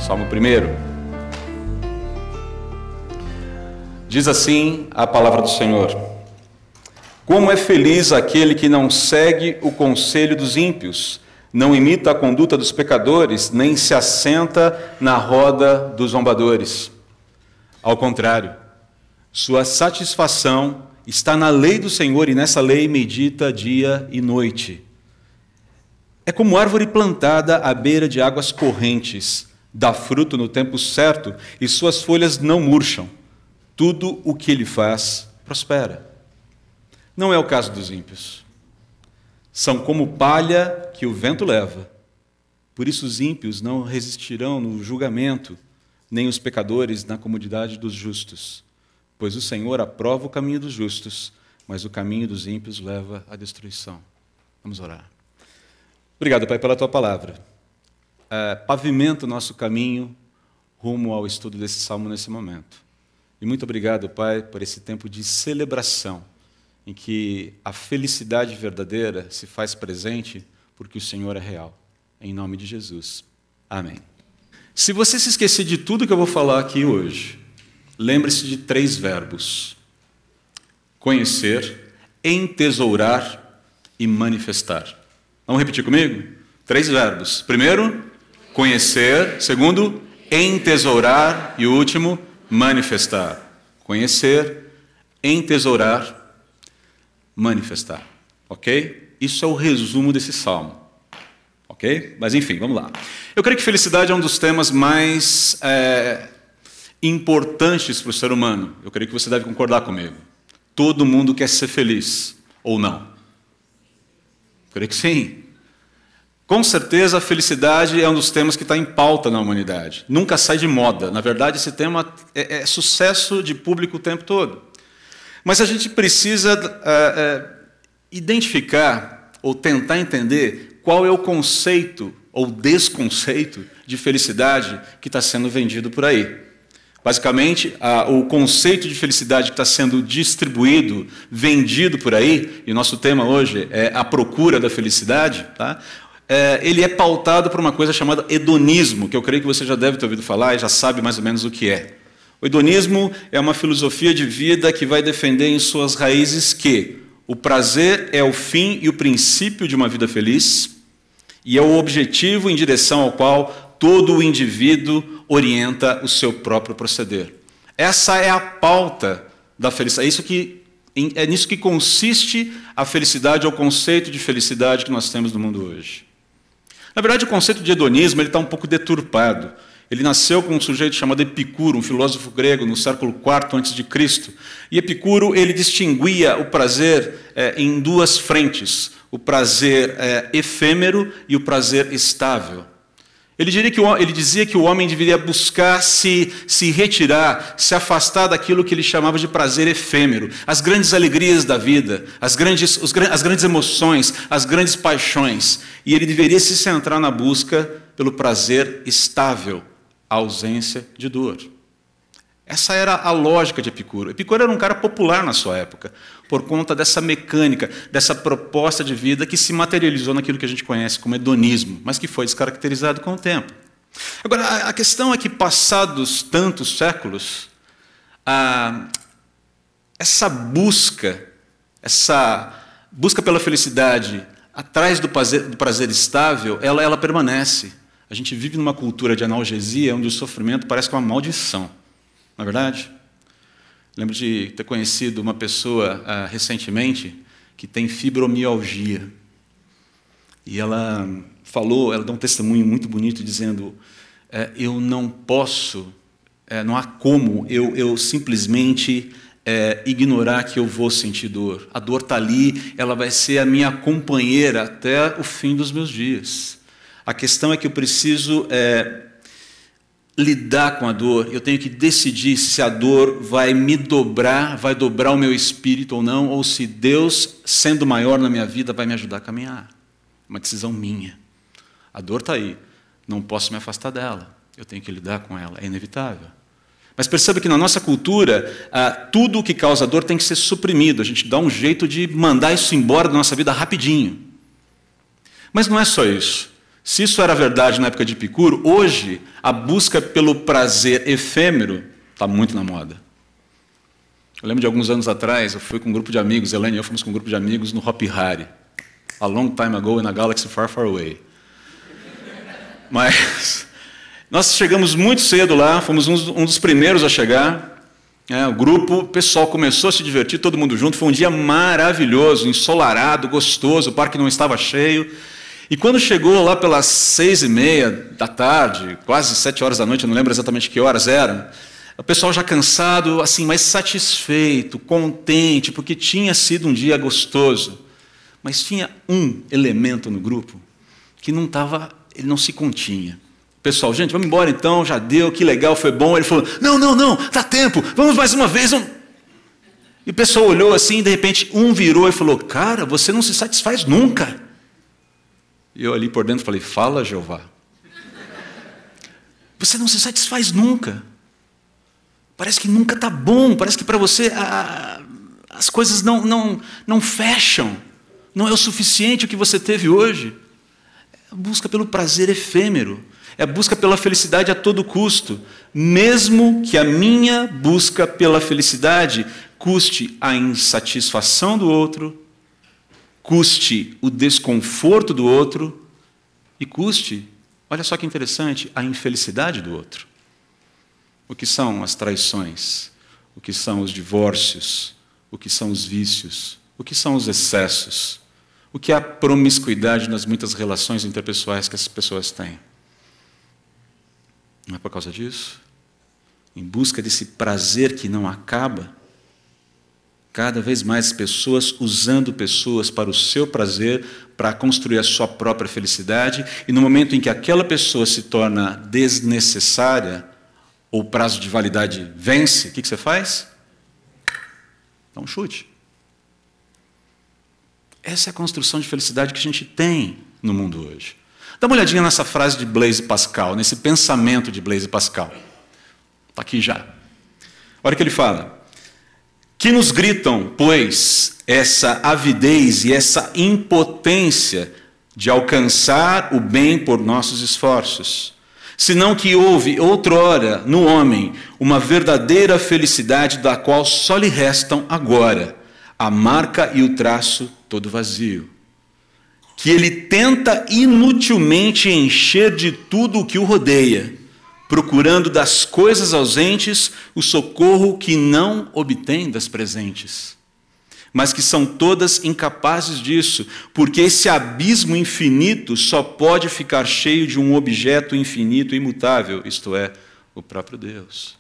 Salmo 1. Diz assim a palavra do Senhor: como é feliz aquele que não segue o conselho dos ímpios, não imita a conduta dos pecadores, nem se assenta na roda dos zombadores. Ao contrário, sua satisfação está na lei do Senhor, e nessa lei medita dia e noite. É como árvore plantada à beira de águas correntes, dá fruto no tempo certo, e suas folhas não murcham. Tudo o que ele faz prospera. Não é o caso dos ímpios. São como palha que o vento leva. Por isso os ímpios não resistirão no julgamento, nem os pecadores na comodidade dos justos. Pois o Senhor aprova o caminho dos justos, mas o caminho dos ímpios leva à destruição. Vamos orar. Obrigado, Pai, pela Tua palavra. Pavimenta o nosso caminho rumo ao estudo desse salmo nesse momento. E muito obrigado, Pai, por esse tempo de celebração, em que a felicidade verdadeira se faz presente porque o Senhor é real. Em nome de Jesus. Amém. Se você se esquecer de tudo que eu vou falar aqui hoje, lembre-se de 3 verbos: conhecer, entesourar e manifestar. Vamos repetir comigo? 3 verbos. Primeiro, conhecer. Segundo, entesourar. E o último, manifestar. Conhecer, entesourar, manifestar. Ok? Isso é o resumo desse salmo. Ok? Mas enfim, vamos lá. Eu creio que felicidade é um dos temas mais importantes para o ser humano. Eu creio que você deve concordar comigo. Todo mundo quer ser feliz, ou não? Eu creio que sim. Com certeza, a felicidade é um dos temas que está em pauta na humanidade. Nunca sai de moda. Na verdade, esse tema é sucesso de público o tempo todo. Mas a gente precisa identificar ou tentar entender qual é o conceito ou desconceito de felicidade que está sendo vendido por aí. Basicamente, o conceito de felicidade que está sendo distribuído, vendido por aí, e nosso tema hoje é a procura da felicidade, tá? Ele é pautado por uma coisa chamada hedonismo, que eu creio que você já deve ter ouvido falar e já sabe mais ou menos o que é. O hedonismo é uma filosofia de vida que vai defender em suas raízes que o prazer é o fim e o princípio de uma vida feliz e é o objetivo em direção ao qual todo o indivíduo orienta o seu próprio proceder. Essa é a pauta da felicidade. É nisso que consiste a felicidade, ou o conceito de felicidade que nós temos no mundo hoje. Na verdade, o conceito de hedonismo está um pouco deturpado. Ele nasceu com um sujeito chamado Epicuro, um filósofo grego no século IV a.C. E Epicuro ele distinguia o prazer em 2 frentes: o prazer efêmero e o prazer estável. Ele dizia que o homem deveria buscar se retirar, se afastar daquilo que ele chamava de prazer efêmero, as grandes alegrias da vida, as grandes emoções, as grandes paixões. E ele deveria se centrar na busca pelo prazer estável, a ausência de dor. Essa era a lógica de Epicuro. Epicuro era um cara popular na sua época, por conta dessa mecânica, dessa proposta de vida que se materializou naquilo que a gente conhece como hedonismo, mas que foi descaracterizado com o tempo. Agora, a questão é que, passados tantos séculos, essa busca pela felicidade atrás do prazer estável, ela permanece. A gente vive numa cultura de analgesia, onde o sofrimento parece que é uma maldição. Não é verdade? Lembro de ter conhecido uma pessoa recentemente que tem fibromialgia. E ela dá um testemunho muito bonito dizendo: eu não posso, não há como eu simplesmente ignorar que eu vou sentir dor. A dor está ali, ela vai ser a minha companheira até o fim dos meus dias. A questão é que eu preciso lidar com a dor, eu tenho que decidir se a dor vai me dobrar, vai dobrar o meu espírito ou não, ou se Deus, sendo maior na minha vida, vai me ajudar a caminhar. Uma decisão minha. A dor está aí, não posso me afastar dela, eu tenho que lidar com ela, é inevitável. Mas perceba que na nossa cultura, tudo o que causa dor tem que ser suprimido, a gente dá um jeito de mandar isso embora da nossa vida rapidinho. Mas não é só isso. Se isso era verdade na época de Epicuro, hoje a busca pelo prazer efêmero está muito na moda. Eu lembro de alguns anos atrás, eu fui com um grupo de amigos, Helene e eu fomos com um grupo de amigos no Hopi Hari, a long time ago in a galaxy far, far away. Mas nós chegamos muito cedo lá, fomos um dos primeiros a chegar. O grupo, o pessoal começou a se divertir, todo mundo junto. Foi um dia maravilhoso, ensolarado, gostoso, o parque não estava cheio. E quando chegou lá pelas 6h30 da tarde, quase 7 horas da noite, eu não lembro exatamente que horas eram, o pessoal já cansado, assim, mas satisfeito, contente, porque tinha sido um dia gostoso. Mas tinha um elemento no grupo que não estava, ele não se continha. Pessoal, gente, vamos embora então, já deu, que legal, foi bom. Ele falou, não, dá tempo, vamos mais uma vez. E o pessoal olhou assim, e de repente um virou e falou, cara, você não se satisfaz nunca. E eu ali por dentro falei, fala, Jeová. Você não se satisfaz nunca. Parece que nunca está bom, parece que para você as coisas não fecham. Não é o suficiente o que você teve hoje. É a busca pelo prazer efêmero. É a busca pela felicidade a todo custo. Mesmo que a minha busca pela felicidade custe a insatisfação do outro, custe o desconforto do outro e custe, olha só que interessante, a infelicidade do outro. O que são as traições? O que são os divórcios? O que são os vícios? O que são os excessos? O que é a promiscuidade nas muitas relações interpessoais que as pessoas têm? Não é por causa disso? Em busca desse prazer que não acaba, cada vez mais pessoas usando pessoas para o seu prazer, para construir a sua própria felicidade, e no momento em que aquela pessoa se torna desnecessária, ou o prazo de validade vence, o que você faz? Dá um chute. Essa é a construção de felicidade que a gente tem no mundo hoje. Dá uma olhadinha nessa frase de Blaise Pascal, nesse pensamento de Blaise Pascal. Está aqui já. Olha o que ele fala. Que nos gritam, pois, essa avidez e essa impotência de alcançar o bem por nossos esforços, senão que houve outrora no homem uma verdadeira felicidade da qual só lhe restam agora a marca e o traço todo vazio, que ele tenta inutilmente encher de tudo o que o rodeia, procurando das coisas ausentes o socorro que não obtém das presentes, mas que são todas incapazes disso, porque esse abismo infinito só pode ficar cheio de um objeto infinito e imutável, isto é, o próprio Deus.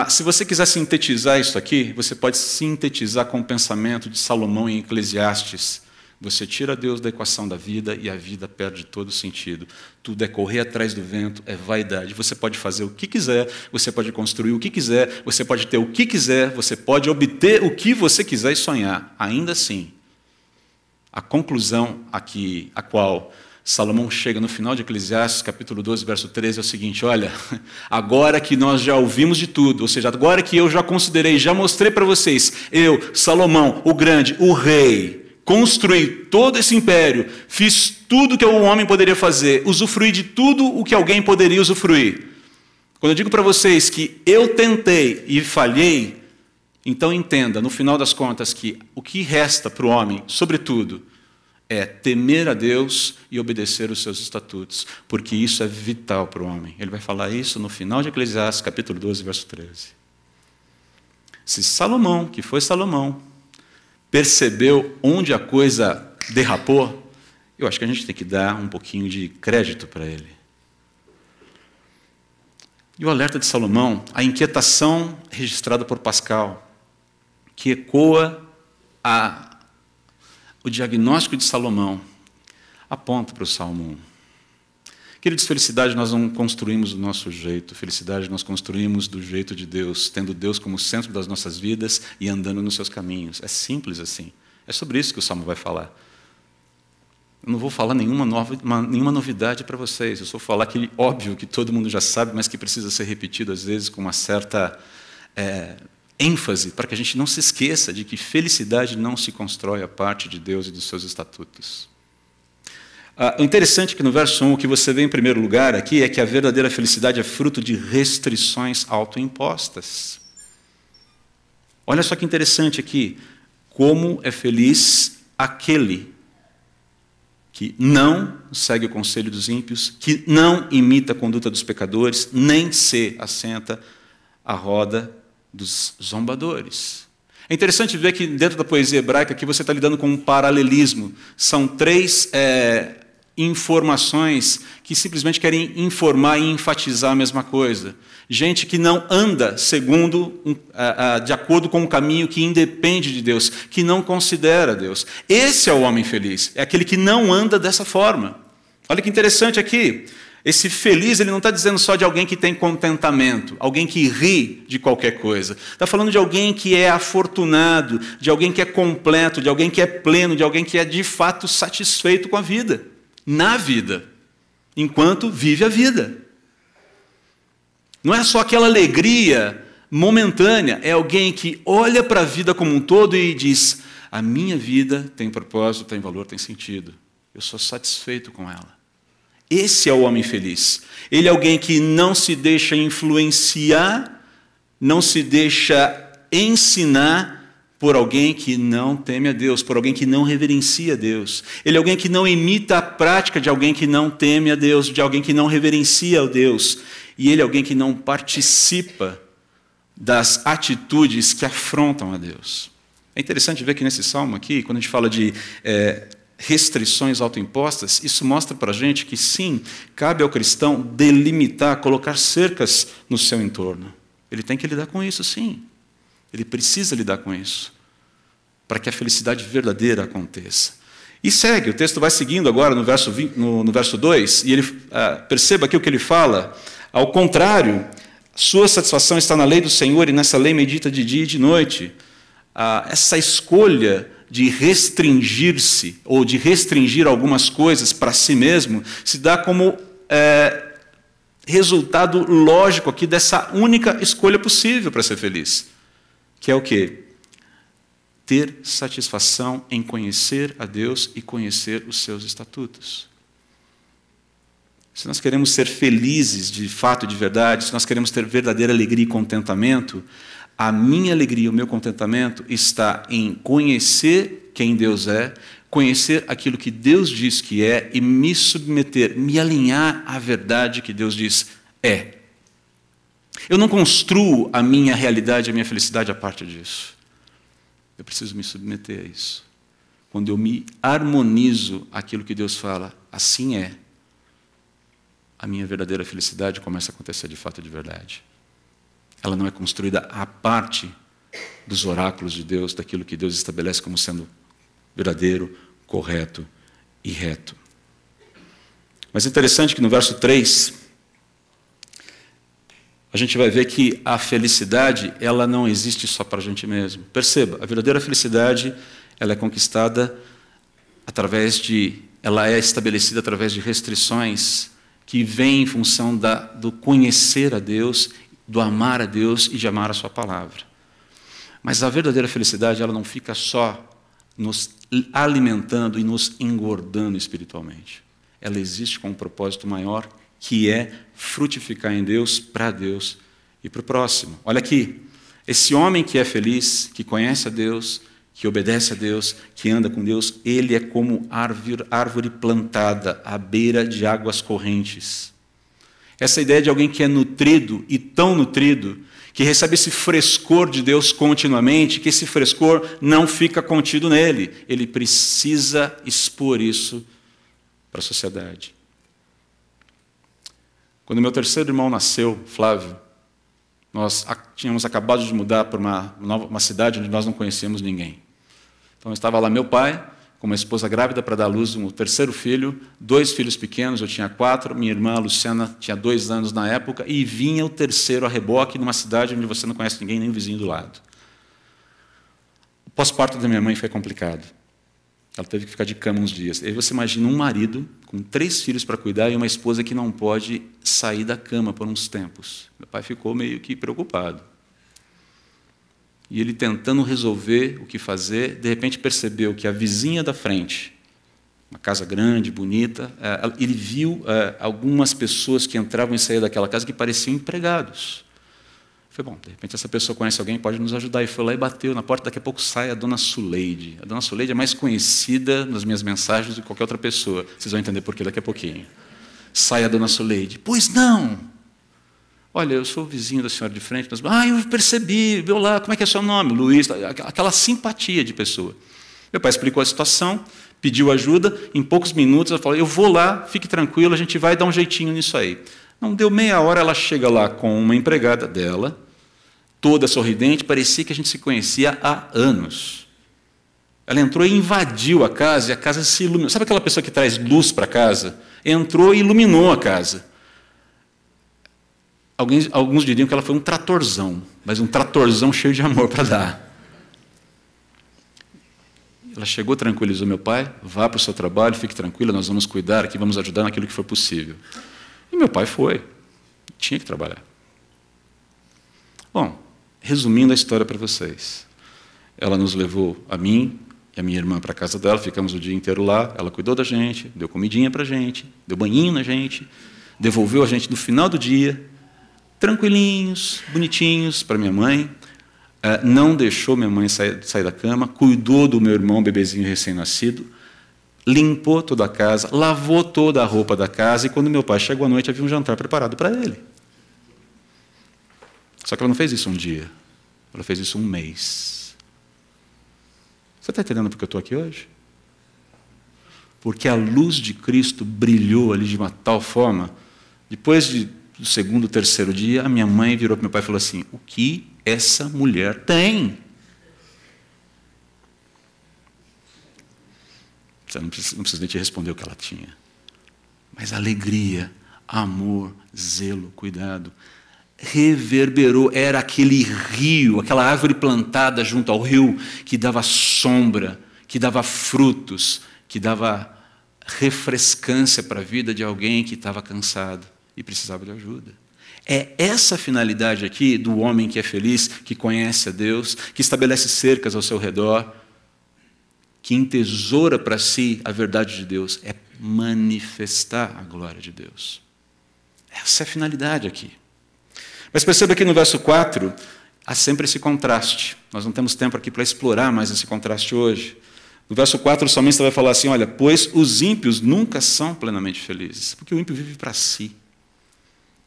Se você quiser sintetizar isso aqui, você pode sintetizar com o pensamento de Salomão em Eclesiastes. Você tira Deus da equação da vida e a vida perde todo o sentido. Tudo é correr atrás do vento, é vaidade. Você pode fazer o que quiser, você pode construir o que quiser, você pode ter o que quiser, você pode obter o que você quiser e sonhar. Ainda assim, a conclusão a qual Salomão chega no final de Eclesiastes, capítulo 12, verso 13, é o seguinte, olha, agora que nós já ouvimos de tudo, ou seja, agora que eu já considerei, já mostrei para vocês, eu, Salomão, o grande, o rei, construí todo esse império, fiz tudo que um homem poderia fazer, usufruí de tudo o que alguém poderia usufruir. Quando eu digo para vocês que eu tentei e falhei, então entenda, no final das contas, que o que resta para o homem, sobretudo, é temer a Deus e obedecer os seus estatutos, porque isso é vital para o homem. Ele vai falar isso no final de Eclesiastes, capítulo 12, verso 13. Se Salomão, que foi Salomão, percebeu onde a coisa derrapou, eu acho que a gente tem que dar um pouquinho de crédito para ele. E o alerta de Salomão, a inquietação registrada por Pascal, que ecoa o diagnóstico de Salomão, aponta para o Salmo 1. Queridos, felicidade nós não construímos do nosso jeito, felicidade nós construímos do jeito de Deus, tendo Deus como centro das nossas vidas e andando nos seus caminhos. É simples assim. É sobre isso que o Salmo vai falar. Eu não vou falar nenhuma novidade para vocês, eu só vou falar aquele óbvio que todo mundo já sabe, mas que precisa ser repetido às vezes com uma certa ênfase, para que a gente não se esqueça de que felicidade não se constrói a parte de Deus e dos seus estatutos. O interessante é que no verso 1, o que você vê em primeiro lugar aqui é que a verdadeira felicidade é fruto de restrições autoimpostas. Olha só que interessante aqui. Como é feliz aquele que não segue o conselho dos ímpios, que não imita a conduta dos pecadores, nem se assenta à roda dos zombadores. É interessante ver que dentro da poesia hebraica aqui você está lidando com um paralelismo. São três informações que simplesmente querem informar e enfatizar a mesma coisa. Gente que não anda de acordo com um caminho que independe de Deus, que não considera Deus. Esse é o homem feliz, é aquele que não anda dessa forma. Olha que interessante aqui. Esse feliz, ele não está dizendo só de alguém que tem contentamento, alguém que ri de qualquer coisa. Está falando de alguém que é afortunado, de alguém que é completo, de alguém que é pleno, de alguém que é de fato satisfeito com a vida, na vida, enquanto vive a vida. Não é só aquela alegria momentânea, é alguém que olha para a vida como um todo e diz: a minha vida tem propósito, tem valor, tem sentido. Eu sou satisfeito com ela. Esse é o homem feliz. Ele é alguém que não se deixa influenciar, não se deixa ensinar por alguém que não teme a Deus, por alguém que não reverencia a Deus. Ele é alguém que não imita a prática de alguém que não teme a Deus, de alguém que não reverencia a Deus. E ele é alguém que não participa das atitudes que afrontam a Deus. É interessante ver que nesse salmo aqui, quando a gente fala de restrições autoimpostas, isso mostra para a gente que sim, cabe ao cristão delimitar, colocar cercas no seu entorno. Ele tem que lidar com isso, sim. Ele precisa lidar com isso, para que a felicidade verdadeira aconteça. E segue, o texto vai seguindo agora no verso 2, e ele perceba aqui o que ele fala. Ao contrário, sua satisfação está na lei do Senhor, e nessa lei medita de dia e de noite. Essa escolha de restringir-se, ou de restringir algumas coisas para si mesmo, se dá como resultado lógico aqui dessa única escolha possível para ser feliz. Que é o quê? Ter satisfação em conhecer a Deus e conhecer os seus estatutos. Se nós queremos ser felizes de fato, de verdade, se nós queremos ter verdadeira alegria e contentamento, a minha alegria, o meu contentamento está em conhecer quem Deus é, conhecer aquilo que Deus diz que é e me submeter, me alinhar à verdade que Deus diz é. Eu não construo a minha realidade, a minha felicidade a partir disso. Eu preciso me submeter a isso. Quando eu me harmonizo àquilo que Deus fala, assim é, a minha verdadeira felicidade começa a acontecer de fato, de verdade. Ela não é construída à parte dos oráculos de Deus, daquilo que Deus estabelece como sendo verdadeiro, correto e reto. Mas é interessante que no verso 3, a gente vai ver que a felicidade, ela não existe só para a gente mesmo. Perceba, a verdadeira felicidade, ela é conquistada ela é estabelecida através de restrições que vêm em função do conhecer a Deus, do amar a Deus e de amar a sua palavra. Mas a verdadeira felicidade, ela não fica só nos alimentando e nos engordando espiritualmente. Ela existe com um propósito maior, que é frutificar em Deus, para Deus e para o próximo. Olha aqui, esse homem que é feliz, que conhece a Deus, que obedece a Deus, que anda com Deus, ele é como árvore plantada à beira de águas correntes. Essa ideia de alguém que é nutrido, e tão nutrido, que recebe esse frescor de Deus continuamente, que esse frescor não fica contido nele. Ele precisa expor isso para a sociedade. Quando meu terceiro irmão nasceu, Flávio, nós tínhamos acabado de mudar para uma cidade onde nós não conhecíamos ninguém. Então estava lá meu pai, com uma esposa grávida para dar à luz um terceiro filho, 2 filhos pequenos, eu tinha 4, minha irmã Luciana tinha 2 anos na época, e vinha o terceiro a reboque numa cidade onde você não conhece ninguém, nem o vizinho do lado. O pós-parto da minha mãe foi complicado. Ela teve que ficar de cama uns dias. Aí você imagina um marido com 3 filhos para cuidar e uma esposa que não pode sair da cama por uns tempos. Meu pai ficou meio que preocupado. E ele tentando resolver o que fazer, de repente percebeu que a vizinha da frente, uma casa grande, bonita. Ele viu algumas pessoas que entravam e saíam daquela casa que pareciam empregados. Foi bom, de repente essa pessoa conhece alguém, pode nos ajudar. E foi lá e bateu na porta, daqui a pouco sai a dona Suleide. A dona Suleide é mais conhecida nas minhas mensagens do que qualquer outra pessoa. Vocês vão entender por quê daqui a pouquinho. Sai a dona Suleide. Pois não! Olha, eu sou o vizinho da senhora de frente. Eu percebi, viu lá, como é que é seu nome? Luiz. Aquela simpatia de pessoa. Meu pai explicou a situação, pediu ajuda. Em poucos minutos ela falou, eu vou lá, fique tranquilo, a gente vai dar um jeitinho nisso aí. Não deu meia hora, ela chega lá com uma empregada dela, toda sorridente, parecia que a gente se conhecia há anos. Ela entrou e invadiu a casa, e a casa se iluminou. Sabe aquela pessoa que traz luz para casa? Entrou e iluminou a casa. Alguns diriam que ela foi um tratorzão, mas um tratorzão cheio de amor para dar. Ela chegou, tranquilizou meu pai, vá para o seu trabalho, fique tranquila, nós vamos cuidar aqui, vamos ajudar naquilo que for possível. E meu pai foi, tinha que trabalhar. Bom, resumindo a história para vocês, ela nos levou, a mim e a minha irmã, para a casa dela, ficamos o dia inteiro lá, ela cuidou da gente, deu comidinha para a gente, deu banhinho na gente, devolveu a gente no final do dia, tranquilinhos, bonitinhos, para minha mãe, não deixou minha mãe sair da cama, cuidou do meu irmão, bebezinho recém-nascido, limpou toda a casa, lavou toda a roupa da casa, e quando meu pai chegou à noite, havia um jantar preparado para ele. Só que ela não fez isso um dia, ela fez isso um mês. Você está entendendo por que eu estou aqui hoje? Porque a luz de Cristo brilhou ali de uma tal forma, depois do segundo, terceiro dia, a minha mãe virou para meu pai e falou assim, o que essa mulher tem? Você não precisa nem te responder o que ela tinha. Mas alegria, amor, zelo, cuidado, reverberou, era aquele rio, aquela árvore plantada junto ao rio, que dava sombra, que dava frutos, que dava refrescância para a vida de alguém que estava cansado e precisava de ajuda. É essa a finalidade aqui do homem que é feliz, que conhece a Deus, que estabelece cercas ao seu redor, que entesoura para si a verdade de Deus, é manifestar a glória de Deus. Essa é a finalidade aqui. Mas perceba que no verso 4, há sempre esse contraste. Nós não temos tempo aqui para explorar mais esse contraste hoje. No verso 4, o salmista vai falar assim, olha, pois os ímpios nunca são plenamente felizes, porque o ímpio vive para si.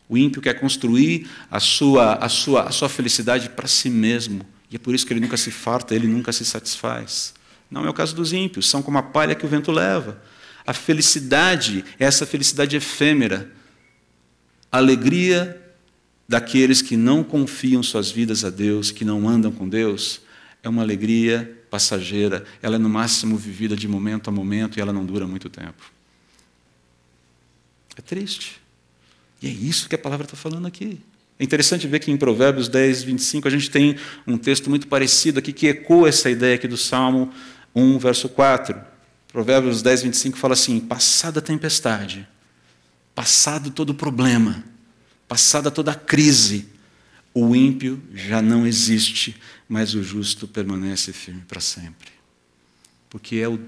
O ímpio quer construir a sua felicidade para si mesmo, e é por isso que ele nunca se farta, ele nunca se satisfaz. Não é o caso dos ímpios, são como a palha que o vento leva. A felicidade é essa felicidade efêmera, a alegria daqueles que não confiam suas vidas a Deus, que não andam com Deus, é uma alegria passageira, ela é no máximo vivida de momento a momento e ela não dura muito tempo. É triste. E é isso que a palavra está falando aqui. É interessante ver que em Provérbios 10, 25, a gente tem um texto muito parecido aqui, que ecoa essa ideia aqui do Salmo 1, verso 4. Provérbios 10, 25 fala assim, passada a tempestade, passado todo o problema, passada toda a crise, o ímpio já não existe, mas o justo permanece firme para sempre. Porque é o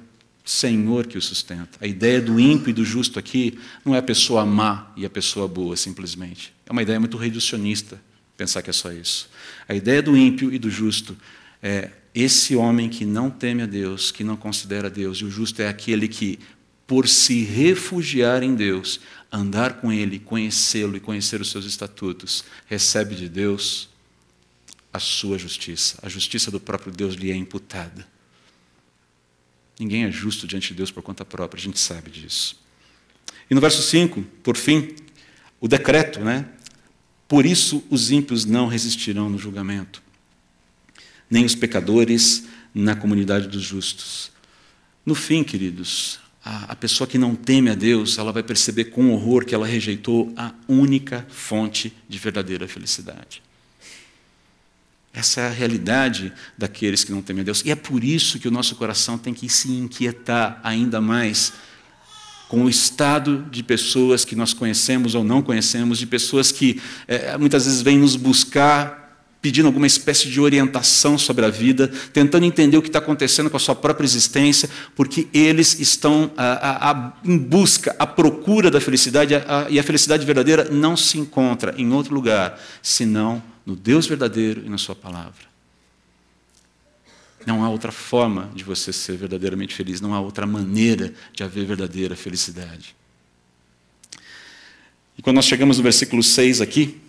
Senhor que o sustenta. A ideia do ímpio e do justo aqui não é a pessoa má e a pessoa boa, simplesmente. É uma ideia muito reducionista, pensar que é só isso. A ideia do ímpio e do justo é esse homem que não teme a Deus, que não considera Deus, e o justo é aquele que, por se refugiar em Deus, andar com Ele, conhecê-lo e conhecer os seus estatutos, recebe de Deus a sua justiça. A justiça do próprio Deus lhe é imputada. Ninguém é justo diante de Deus por conta própria, a gente sabe disso. E no verso 5, por fim, o decreto, né? Por isso os ímpios não resistirão no julgamento, nem os pecadores na comunidade dos justos. No fim, queridos, a pessoa que não teme a Deus, ela vai perceber com horror que ela rejeitou a única fonte de verdadeira felicidade. Essa é a realidade daqueles que não temem a Deus. E é por isso que o nosso coração tem que se inquietar ainda mais com o estado de pessoas que nós conhecemos ou não conhecemos, de pessoas que muitas vezes vêm nos buscar pedindo alguma espécie de orientação sobre a vida, tentando entender o que está acontecendo com a sua própria existência, porque eles estão em busca, à procura da felicidade, e a felicidade verdadeira não se encontra em outro lugar, senão no Deus verdadeiro e na sua palavra. Não há outra forma de você ser verdadeiramente feliz, não há outra maneira de haver verdadeira felicidade. E quando nós chegamos no versículo 6 aqui,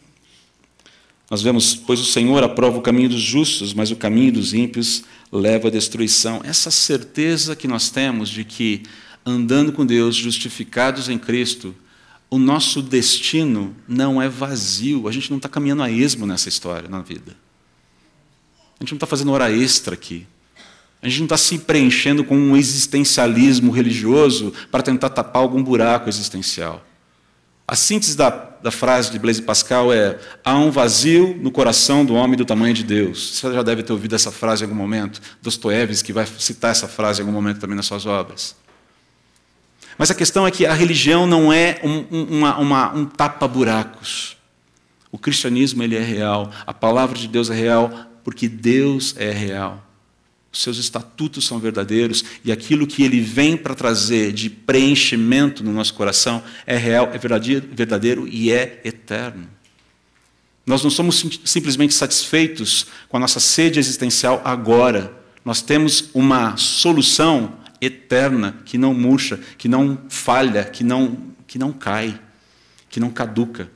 nós vemos, pois o Senhor aprova o caminho dos justos, mas o caminho dos ímpios leva à destruição. Essa certeza que nós temos de que, andando com Deus, justificados em Cristo, o nosso destino não é vazio. A gente não está caminhando a esmo nessa história, na vida. A gente não está fazendo hora extra aqui. A gente não está se preenchendo com um existencialismo religioso para tentar tapar algum buraco existencial. A síntese da frase de Blaise Pascal é: há um vazio no coração do homem do tamanho de Deus. Você já deve ter ouvido essa frase em algum momento. Dostoiévski vai citar essa frase em algum momento também nas suas obras. Mas a questão é que a religião não é um tapa-buracos. O cristianismo ele é real. A palavra de Deus é real porque Deus é real. Os seus estatutos são verdadeiros e aquilo que ele vem para trazer de preenchimento no nosso coração é real, é verdadeiro e é eterno. Nós não somos simplesmente satisfeitos com a nossa sede existencial agora. Nós temos uma solução eterna que não murcha, que não falha, que não cai, que não caduca.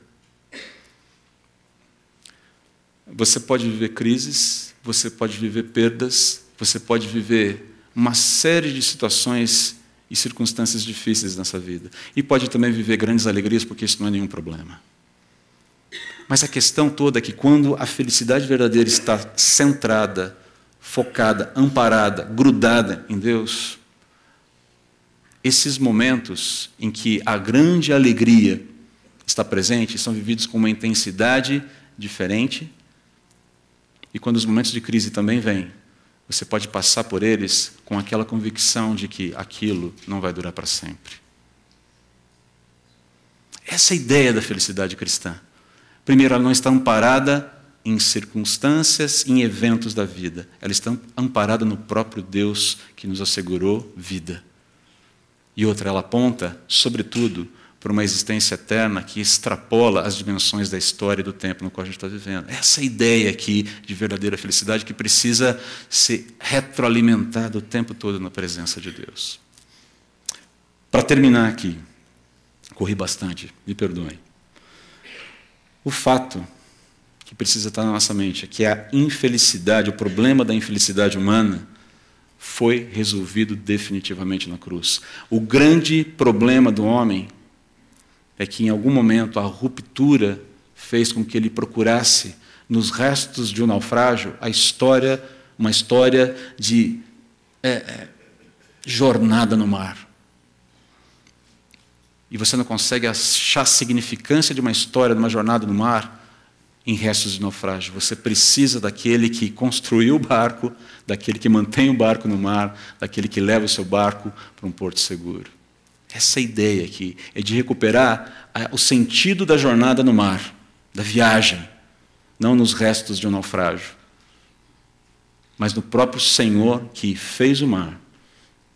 Você pode viver crises, você pode viver perdas, você pode viver uma série de situações e circunstâncias difíceis nessa vida. E pode também viver grandes alegrias, porque isso não é nenhum problema. Mas a questão toda é que quando a felicidade verdadeira está centrada, focada, amparada, grudada em Deus, esses momentos em que a grande alegria está presente são vividos com uma intensidade diferente. E quando os momentos de crise também vêm, você pode passar por eles com aquela convicção de que aquilo não vai durar para sempre. Essa é a ideia da felicidade cristã. Primeiro, ela não está amparada em circunstâncias, em eventos da vida. Ela está amparada no próprio Deus que nos assegurou vida. E outra, ela aponta, sobretudo, para uma existência eterna que extrapola as dimensões da história e do tempo no qual a gente está vivendo. Essa é a ideia aqui de verdadeira felicidade que precisa ser retroalimentada o tempo todo na presença de Deus. Para terminar aqui, corri bastante, me perdoem. O fato que precisa estar na nossa mente é que a infelicidade, o problema da infelicidade humana, foi resolvido definitivamente na cruz. O grande problema do homem é que, em algum momento, a ruptura fez com que ele procurasse, nos restos de um naufrágio, uma história de jornada no mar. E você não consegue achar a significância de uma história, de uma jornada no mar, em restos de naufrágio. Você precisa daquele que construiu o barco, daquele que mantém o barco no mar, daquele que leva o seu barco para um porto seguro. Essa ideia aqui é de recuperar o sentido da jornada no mar, da viagem, não nos restos de um naufrágio, mas no próprio Senhor que fez o mar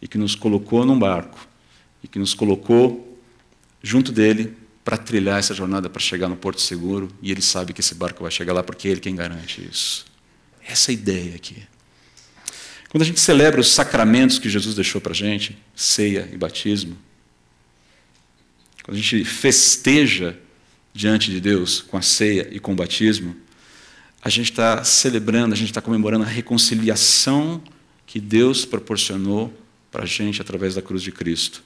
e que nos colocou num barco e que nos colocou junto dele para trilhar essa jornada, para chegar no porto seguro, e ele sabe que esse barco vai chegar lá porque é ele quem garante isso. Essa é a ideia aqui. Quando a gente celebra os sacramentos que Jesus deixou para a gente, ceia e batismo, quando a gente festeja diante de Deus com a ceia e com o batismo, a gente está celebrando, a gente está comemorando a reconciliação que Deus proporcionou para a gente através da cruz de Cristo.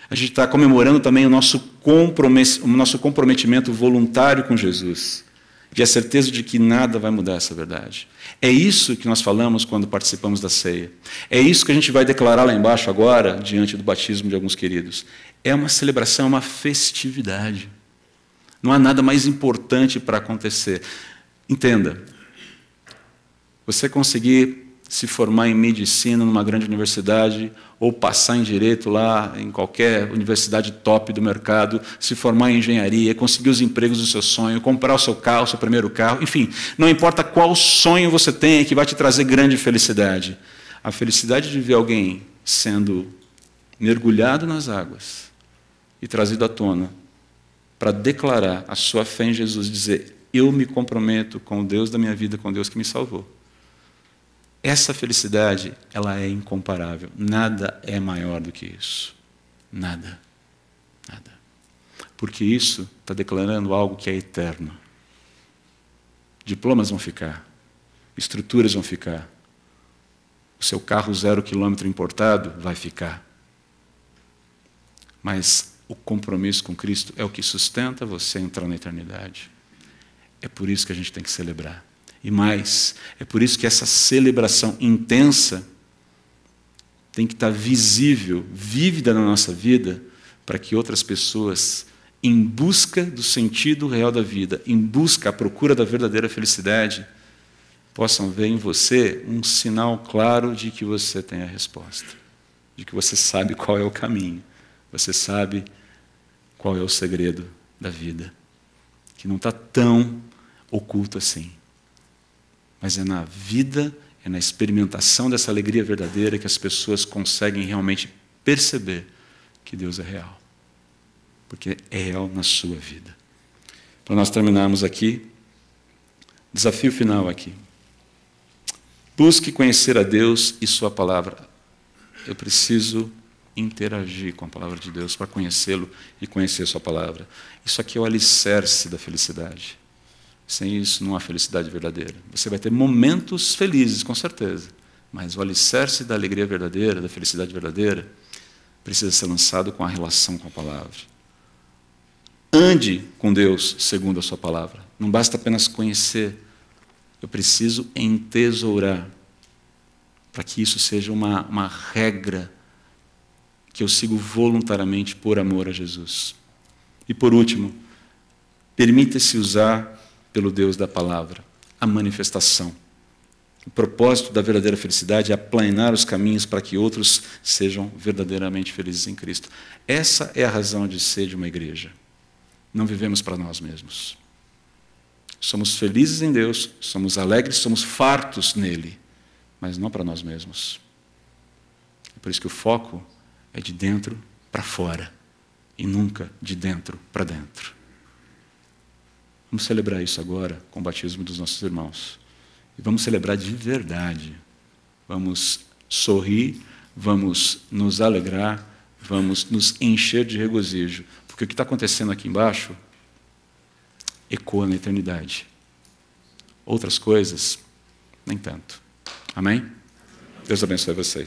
A gente está comemorando também o nosso comprometimento voluntário com Jesus e a certeza de que nada vai mudar essa verdade. É isso que nós falamos quando participamos da ceia. É isso que a gente vai declarar lá embaixo agora, diante do batismo de alguns queridos. É uma celebração, uma festividade. Não há nada mais importante para acontecer. Entenda, você conseguir se formar em medicina numa grande universidade, ou passar em direito lá em qualquer universidade top do mercado, se formar em engenharia, conseguir os empregos do seu sonho, comprar o seu carro, o seu primeiro carro, enfim, não importa qual sonho você tenha que vai te trazer grande felicidade. A felicidade de ver alguém sendo mergulhado nas águas e trazido à tona para declarar a sua fé em Jesus, dizer, eu me comprometo com o Deus da minha vida, com o Deus que me salvou. Essa felicidade, ela é incomparável. Nada é maior do que isso. Nada. Nada. Porque isso está declarando algo que é eterno. Diplomas vão ficar. Estruturas vão ficar. O seu carro 0 quilômetro importado vai ficar. Mas o compromisso com Cristo é o que sustenta você entrar na eternidade. É por isso que a gente tem que celebrar. E mais, é por isso que essa celebração intensa tem que estar visível, vívida na nossa vida, para que outras pessoas, em busca do sentido real da vida, em busca, à procura da verdadeira felicidade, possam ver em você um sinal claro de que você tem a resposta, de que você sabe qual é o caminho, você sabe qual é o segredo da vida, que não está tão oculto assim. Mas é na vida, é na experimentação dessa alegria verdadeira que as pessoas conseguem realmente perceber que Deus é real. Porque é real na sua vida. Para nós terminarmos aqui, desafio final aqui. Busque conhecer a Deus e sua palavra. Eu preciso interagir com a palavra de Deus para conhecê-lo e conhecer sua palavra. Isso aqui é o alicerce da felicidade. Sem isso, não há felicidade verdadeira. Você vai ter momentos felizes, com certeza, mas o alicerce da alegria verdadeira, da felicidade verdadeira, precisa ser lançado com a relação com a palavra. Ande com Deus segundo a sua palavra. Não basta apenas conhecer. Eu preciso entesourar para que isso seja uma regra que eu sigo voluntariamente por amor a Jesus. E por último, permita-se usar pelo Deus da palavra, a manifestação. O propósito da verdadeira felicidade é aplanar os caminhos para que outros sejam verdadeiramente felizes em Cristo. Essa é a razão de ser de uma igreja. Não vivemos para nós mesmos. Somos felizes em Deus, somos alegres, somos fartos nele, mas não para nós mesmos. É por isso que o foco é de dentro para fora e nunca de dentro para dentro. Vamos celebrar isso agora com o batismo dos nossos irmãos. E vamos celebrar de verdade. Vamos sorrir, vamos nos alegrar, vamos nos encher de regozijo. Porque o que está acontecendo aqui embaixo ecoa na eternidade. Outras coisas, nem tanto. Amém? Deus abençoe vocês.